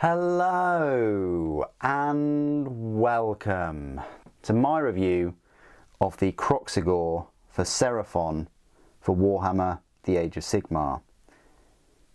Hello and welcome to my review of the Kroxigor for Seraphon for Warhammer The Age of Sigmar.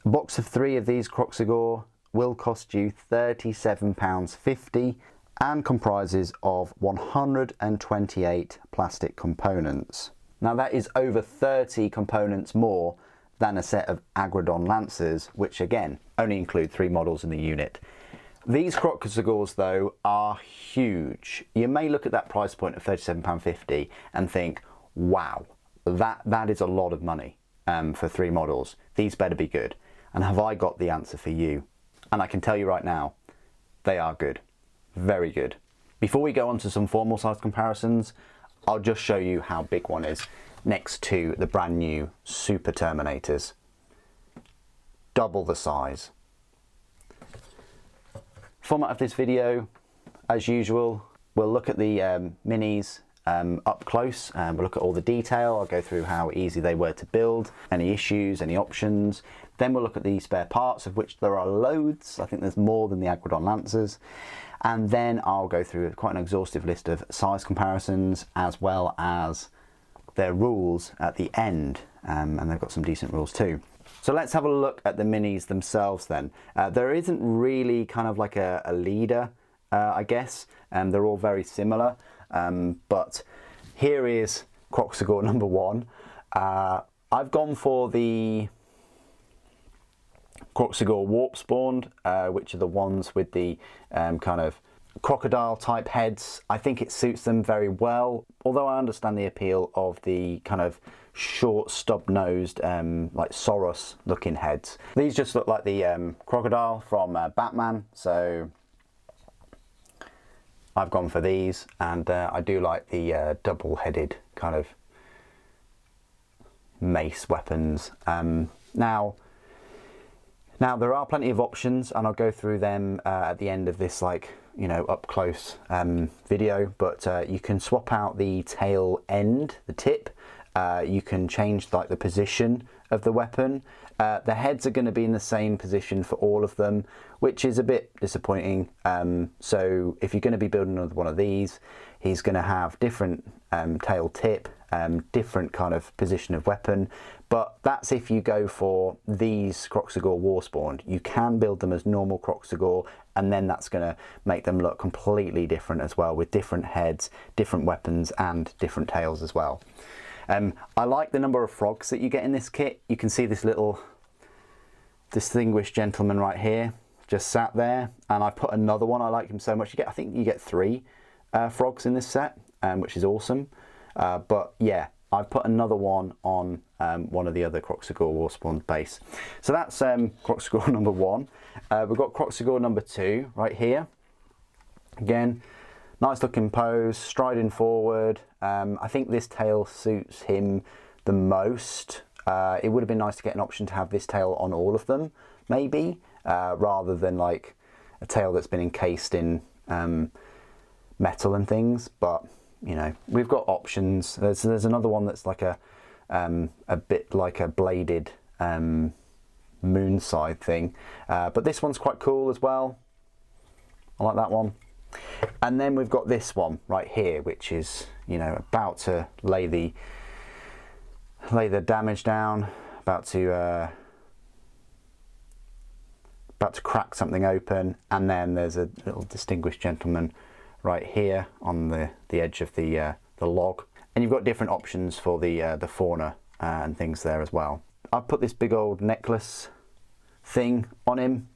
A box of 3 of these Kroxigor will cost you £37.50 and comprises of 128 plastic components. Now that is over 30 components more than a set of Agrodon Lancers, which again only include 3 models in the unit. These Kroxigors though are huge. You may look at that price point of £37.50 and think, wow, that is a lot of money for 3 models. These better be good. And have I got the answer for you? And I can tell you right now, they are good. Very good. Before we go on to some formal size comparisons, I'll just show you how big one is next to the brand new Super Terminators. Double the size. Format of this video, as usual, we'll look at the minis up close, and we'll look at all the detail. I'll go through how easy they were to build, any issues, any options. Then we'll look at the spare parts, of which there are loads. I think there's more than the Agrodon Lancers. And then I'll go through quite an exhaustive list of size comparisons, as well as their rules at the end, and they've got some decent rules too. So let's have a look at the minis themselves then. There isn't really kind of like a leader, I guess, and they're all very similar, but here is Kroxigor number 1. I've gone for the Kroxigor Warp Spawned, which are the ones with the kind of crocodile type heads. I think it suits them very well, although I understand the appeal of the kind of short stub-nosed like Soros looking heads. These just look like the crocodile from Batman, so I've gone for these, and I do like the double-headed kind of mace weapons. Now there are plenty of options, and I'll go through them at the end of this, like, you know, up close video, but you can swap out the tail end, the tip. You can change like the position of the weapon. The heads are going to be in the same position for all of them, which is a bit disappointing. So if you're going to be building another one of these, he's going to have different tail tip, different kind of position of weapon. But that's if you go for these Kroxigor Warspawned. You can build them as normal Kroxigor, and then that's going to make them look completely different as well, with different heads, different weapons, and different tails as well. I like the number of frogs that you get in this kit. You can see this little distinguished gentleman right here, just sat there, and I put another one. I like him so much. I think you get 3 frogs in this set, which is awesome. But yeah, I've put another one on one of the other Kroxigor Warspawned base. So that's Kroxigor number 1. We've got Kroxigor number 2 right here. Again, nice looking pose, striding forward. I think this tail suits him the most. It would have been nice to get an option to have this tail on all of them, maybe, rather than like a tail that's been encased in metal and things. But you know, we've got options. There's another one that's like a bit like a bladed moon side thing, but this one's quite cool as well. I like that one. And then we've got this one right here, which is, you know, about to lay the damage down, about to crack something open, and then there's a little distinguished gentleman right here on the edge of the log, and you've got different options for the fauna and things there as well. I've put this big old necklace thing on him.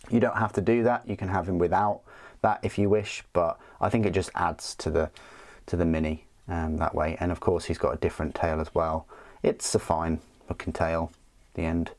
You don't have to do that. You can have him without that if you wish, but I think it just adds to the mini that way. And of course he's got a different tail as well. It's a fine looking tail at the end,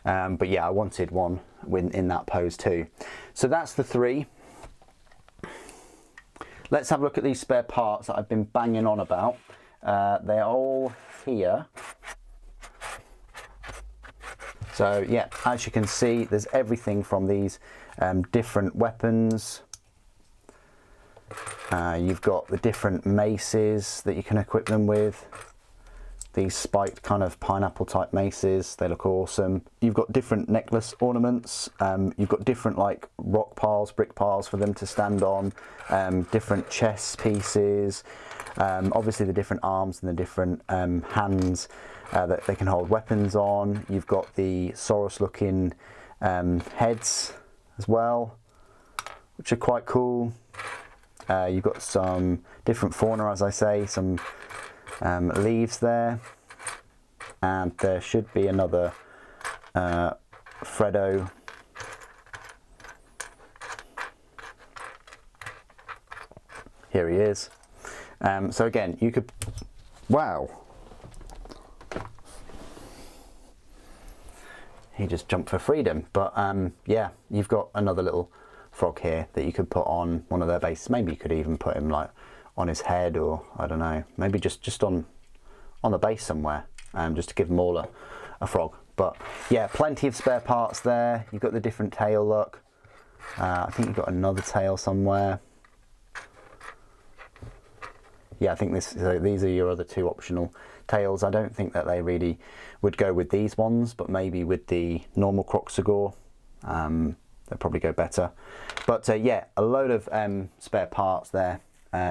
but yeah, I wanted one in that pose too. So that's the 3. Let's have a look at these spare parts that I've been banging on about. They're all here. So yeah, as you can see, there's everything from these different weapons. You've got the different maces that you can equip them with. these spiked kind of pineapple type maces. They look awesome. You've got different necklace ornaments. You've got different like rock piles, brick piles for them to stand on, different chess pieces, obviously the different arms and the different hands that they can hold weapons on. You've got the Saurus looking heads as well, which are quite cool. You've got some different fauna, as I say, some leaves there, and there should be another Freddo. Here he is. So again, you could, wow, he just jumped for freedom. But yeah, you've got another little frog here that you could put on one of their bases. Maybe you could even put him like on his head, or I don't know, maybe just on the base somewhere, just to give them all a frog. But yeah, plenty of spare parts there. You've got the different tail look. I think you've got another tail somewhere. Yeah, I think these are your other two optional tails. I don't think that they really would go with these ones, but maybe with the normal Kroxigor, they'll probably go better. But yeah, a load of spare parts there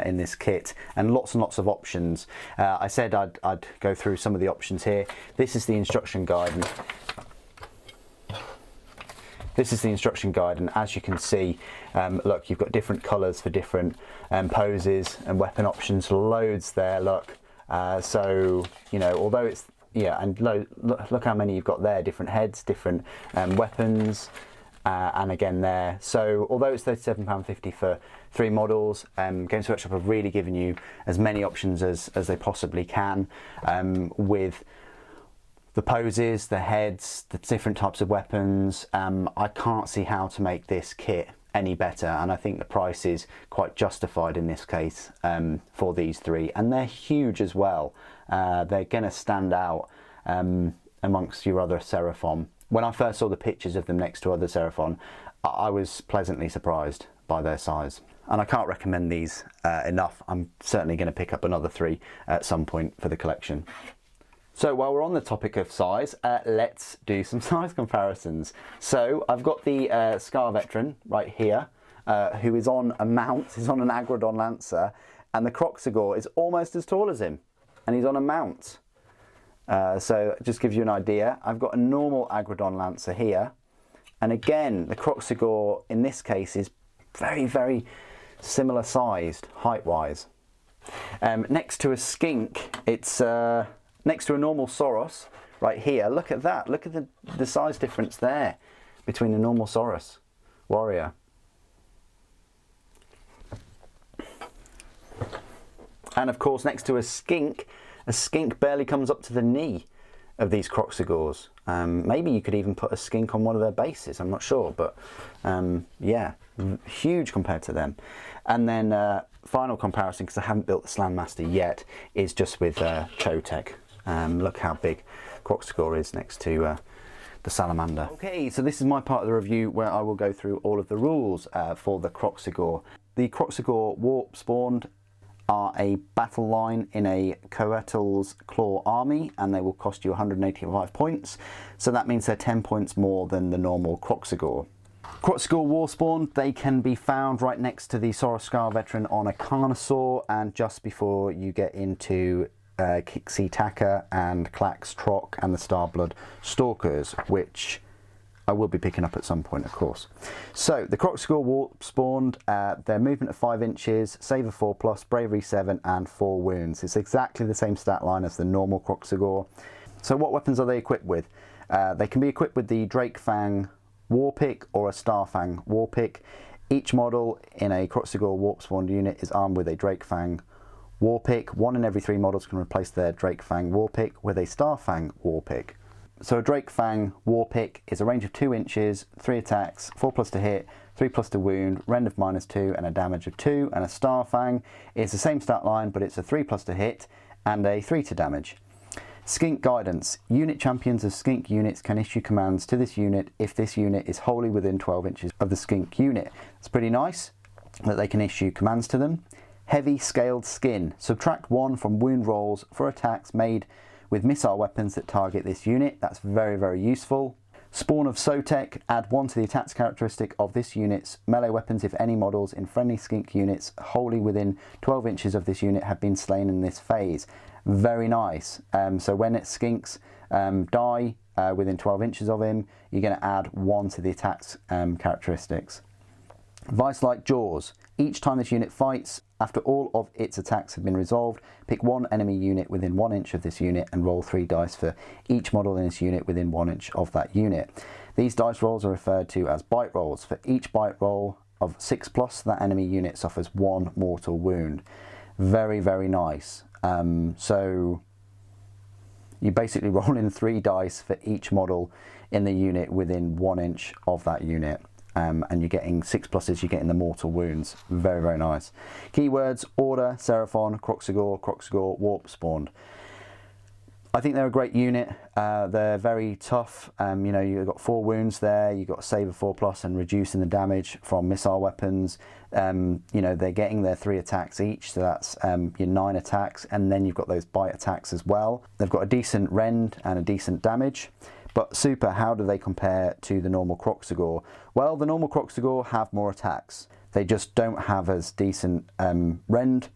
in this kit, and lots of options. I said I'd go through some of the options here. This is the instruction guide. This is the instruction guide, and as you can see, look, you've got different colours for different poses and weapon options, loads there, look. So, you know, although it's, yeah, and look how many you've got there, different heads, different weapons, and again there. So, although it's £37.50 for 3 models, Games Workshop have really given you as many options as they possibly can, with the poses, the heads, the different types of weapons. I can't see how to make this kit any better, and I think the price is quite justified in this case for these 3, and they're huge as well. They're going to stand out amongst your other Seraphon. When I first saw the pictures of them next to other Seraphon, I was pleasantly surprised by their size, and I can't recommend these enough. I'm certainly going to pick up another 3 at some point for the collection. So while we're on the topic of size, let's do some size comparisons. So I've got the Scar Veteran right here, who is on a mount. He's on an Agrodon Lancer, and the Kroxigor is almost as tall as him, and he's on a mount. So it just gives you an idea. I've got a normal Agrodon Lancer here, and again, the Kroxigor in this case is very similar sized height-wise. Next to a skink, it's next to a normal Saurus right here. Look at that. Look at the size difference there between the normal Saurus warrior. And of course, next to a skink barely comes up to the knee of these Kroxigors. Maybe you could even put a skink on one of their bases, I'm not sure, but yeah, huge compared to them. And then final comparison, because I haven't built the Slam Master yet, is just with Chotec. Look how big Kroxigor is next to the Salamander. Okay, so this is my part of the review where I will go through all of the rules for the Kroxigor. The Kroxigor Warp Spawned are a battle line in a Coetl's Claw army, and they will cost you 185 points, so that means they're 10 points more than the normal Kroxigor. Kroxigor Warspawn, they can be found right next to the Saurus Scar Veteran on a Carnosaur, and just before you get into Kixi Taka and Klax Tock and the Starblood Stalkers, which I will be picking up at some point, of course. So the Kroxigor Warp Spawned, their movement of 5 inches, save of 4+, bravery 7 and 4 wounds. It's exactly the same stat line as the normal Kroxigor. So what weapons are they equipped with? They can be equipped with the Drake Fang Warpick or a Starfang Warpick. Each model in a Kroxigor Warp Spawned unit is armed with a Drake Fang Warpick. 1 in every 3 models can replace their Drake Fang Warpick with a Starfang Warpick. So a Drake Fang Warpick is a range of 2 inches, 3 attacks, 4+ to hit, 3+ to wound, rend of -2 and a damage of 2, and a Starfang is the same stat line, but it's a 3+ to hit and a 3 to damage. Skink Guidance. Unit champions of skink units can issue commands to this unit if this unit is wholly within 12 inches of the skink unit. It's pretty nice that they can issue commands to them. Heavy Scaled Skin. Subtract 1 from wound rolls for attacks made with missile weapons that target this unit. That's very, very useful. Spawn of Sotek, add 1 to the attacks characteristic of this unit's melee weapons if any models in friendly skink units wholly within 12 inches of this unit have been slain in this phase. Very nice. So when it skinks die within 12 inches of him, you're going to add 1 to the attacks characteristics. Vice-like Jaws. Each time this unit fights, after all of its attacks have been resolved, pick 1 enemy unit within 1 inch of this unit and roll 3 dice for each model in this unit within 1 inch of that unit. These dice rolls are referred to as bite rolls. For each bite roll of 6+, that enemy unit suffers 1 mortal wound. Very, very nice. So you basically roll in 3 dice for each model in the unit within 1 inch of that unit. And you're getting 6+, you're getting the mortal wounds. Very, very nice. Keywords: Order, Seraphon, Kroxigor, Warp Spawned. I think they're a great unit. They're very tough. You know, you've got 4 wounds there, you've got Save of 4+ and reducing the damage from missile weapons. You know, they're getting their 3 attacks each, so that's your 9 attacks, and then you've got those bite attacks as well. They've got a decent rend and a decent damage. But super, how do they compare to the normal Kroxigor? Well, the normal Kroxigor have more attacks. They just don't have as decent rend.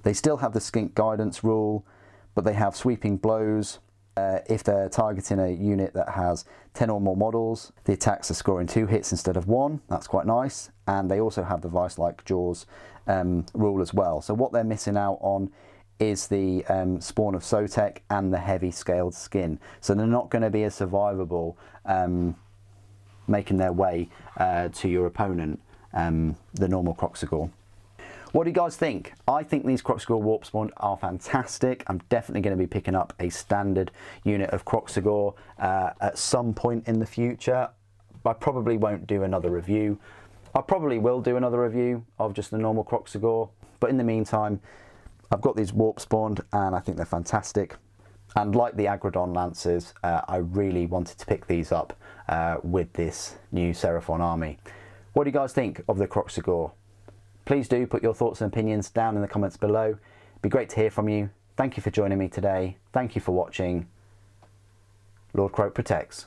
They still have the skink guidance rule, but they have sweeping blows. If they're targeting a unit that has 10 or more models, the attacks are scoring 2 hits instead of 1. That's quite nice. And they also have the Vice-like Jaws rule as well. So what they're missing out on is the Spawn of Sotek and the heavy scaled skin. So they're not going to be as survivable making their way to your opponent, the normal Kroxigor. What do you guys think? I think these Kroxigor Warp Spawned are fantastic. I'm definitely going to be picking up a standard unit of Kroxigor at some point in the future. I probably won't do another review. I probably will do another review of just the normal Kroxigor, but in the meantime, I've got these Warp Spawned and I think they're fantastic. And like the Agrodon Lancers, I really wanted to pick these up with this new Seraphon army. What do you guys think of the Kroxigor? Please do put your thoughts and opinions down in the comments below. It'd be great to hear from you. Thank you for joining me today. Thank you for watching. Lord Kroak protects.